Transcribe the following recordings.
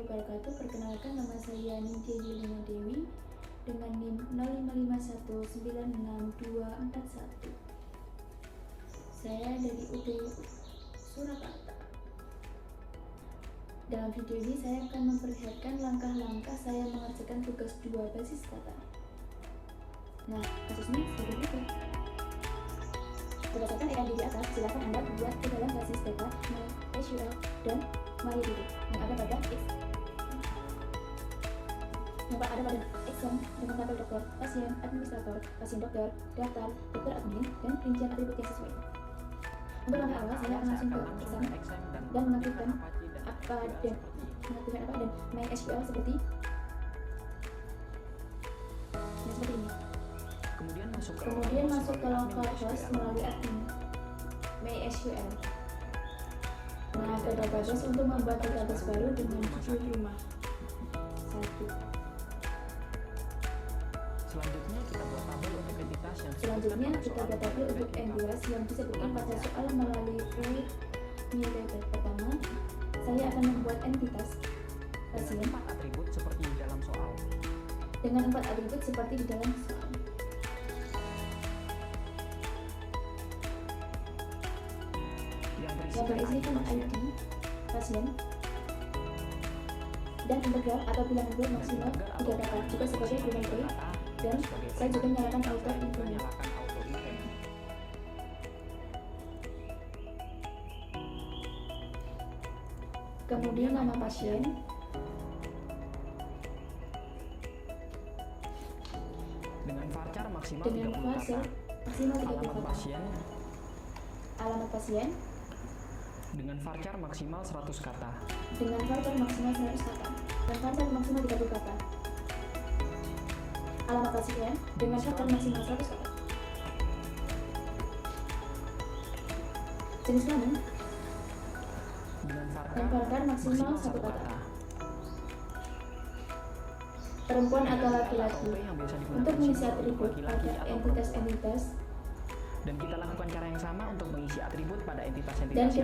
wabarakatuh. Perkenalkan, nama saya Ningtyas Yulina Dewi dengan NIM 0551966241. Saya dari UD Surakarta. Dalam video ini saya akan memperlihatkan langkah-langkah saya mengerjakan tugas 2 basis kata. Nah, kasusnya seperti berikut. Berdasarkan EKD di atas, silakan Anda buat ke dalam basis data MySQL dan MariaDB yang ada pada X. Yang ada pada Excel dengan tabel dokter, pasien, administrator, pasien dokter, daftar, dokter admin, dan rincian atribut yang sesuai. Untuk langkah awal, saya akan langsung ke Excel dan mengaktifkan apa dan MySQL seperti ini. Kemudian masuk ke localhost melalui admin MySQL. Nah, ke database untuk membuat database baru dengan judul rumah 1. Selanjutnya kita buat tabel untuk entitas yang M2 yang disebutkan pada soal melalui create new data. Pertama, saya akan membuat entitas pasien dengan 4 atribut seperti di dalam soal. Yang berisikan ID pasien dan integral atau bilangan bulat maksimal 3 kata juga sebagai primary key, dan saya juga menyalakan auto increment. Kemudian nama pasien dengan varchar maksimal 30 kata. Alamat pasien dengan varchar maksimal 100 kata. Dan varchar maksimal 30 kata. Alamat pasien dengan varchar maksimal 100 kata. Jenis kelamin dengan varchar maksimal 1 kata. Perempuan atau laki-laki. Untuk mengisi atribut pada entitas-entitas, dan kita lakukan cara yang sama untuk mengisi atribut pada entitas-entitas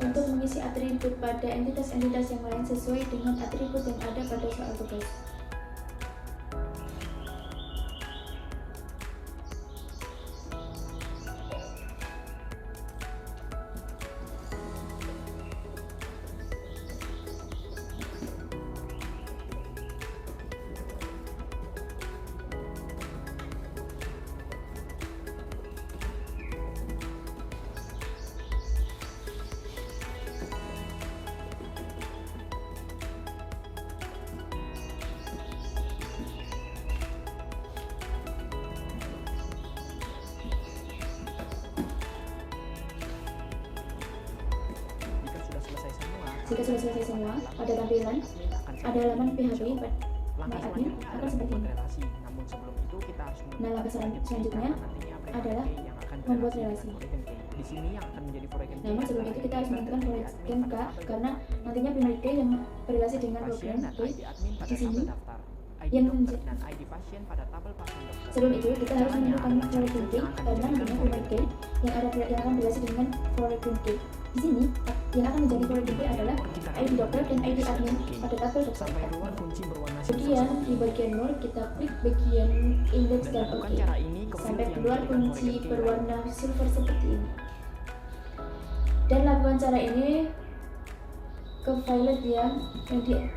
untuk mengisi atribut pada entitas-entitas yang lain sesuai dengan atribut yang ada pada soal tugas. Jika sudah selesai semua, pada tampilan ada halaman PHP MyAdmin akan seperti ini. Nah, langkah selanjutnya adalah membuat relasi. Namun sebelum itu kita harus menentukan foreign K, karena nantinya primary key yang berrelasi dengan program K di sini yang sebelum itu kita harus menentukan foreign key, karena nantinya primary key yang akan berrelasi dengan foreign key. Di sini yang akan menjadi foreign key adalah ID dokter dan ID admin pada tabel dokter. Kemudian di bagian more kita klik bagian index dan OK sampai keluar kunci berwarna silver seperti ini. Dan lakukan cara ini ke file yang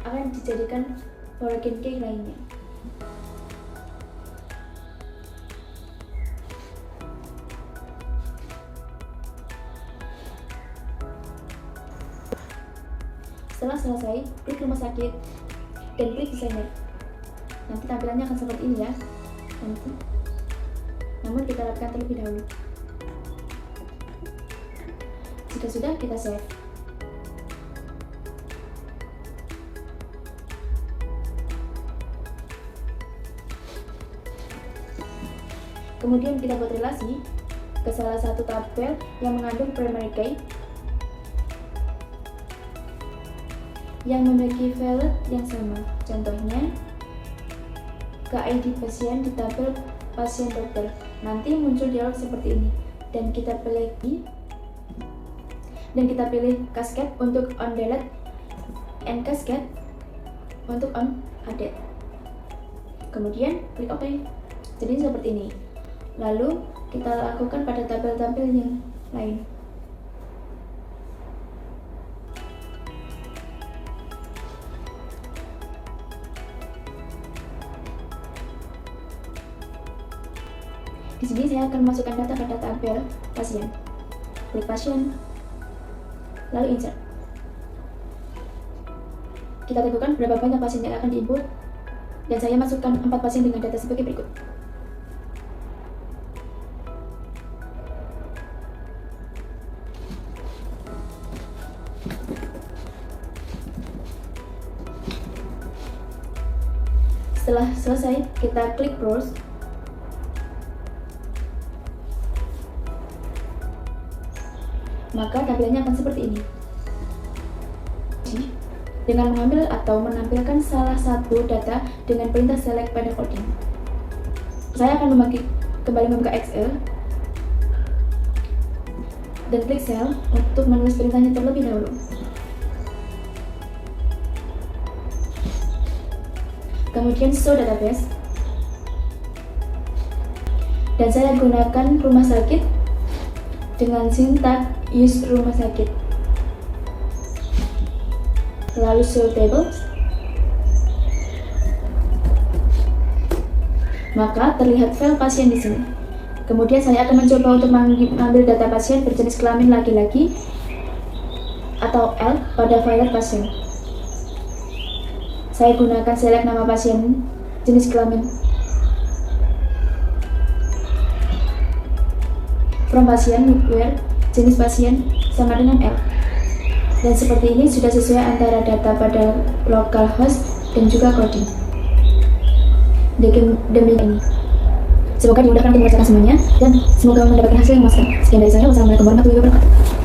akan dijadikan foreign key lainnya. Setelah selesai, klik rumah sakit dan klik desainer. Nanti tampilannya akan seperti ini ya. Namun kita lakukan terlebih dahulu. Jika sudah, kita save. Kemudian kita buat relasi ke salah satu tabel yang mengandung primary key yang memiliki value yang sama. Contohnya, ke ID pasien di tabel pasien dokter. Nanti muncul dialog seperti ini. Dan kita pilih cascade untuk on delete and cascade untuk on update. Kemudian klik OK. Jadi seperti ini. Lalu kita lakukan pada tabel-tabel yang lain. Di sini saya akan masukkan data pada tabel pasien. Klik pasien, lalu insert. Kita tentukan berapa banyak pasien yang akan diinput, dan saya masukkan 4 pasien dengan data sebagai berikut. Setelah selesai, kita klik browse. Maka tampilannya akan seperti ini. Dengan mengambil atau menampilkan salah satu data dengan perintah select pada coding. Saya akan kembali membuka Excel dan klik cell untuk menulis perintahnya terlebih dahulu. Kemudian show database, dan saya gunakan rumah sakit dengan sintak use rumah sakit. Lalu show table, maka terlihat file pasien di sini. Kemudian saya akan mencoba untuk mengambil data pasien berjenis kelamin laki-laki atau L pada file pasien. Saya gunakan select nama pasien, jenis kelamin, from pasien, where, jenis pasien, sama dengan L. Dan seperti ini sudah sesuai antara data pada localhost dan juga coding. Demikian ini. Semoga dimudahkan untuk mengerjakan semuanya dan semoga mendapatkan hasil yang memuaskan. Sekian dari saya. Wassalamualaikum warahmatullahi wabarakatuh.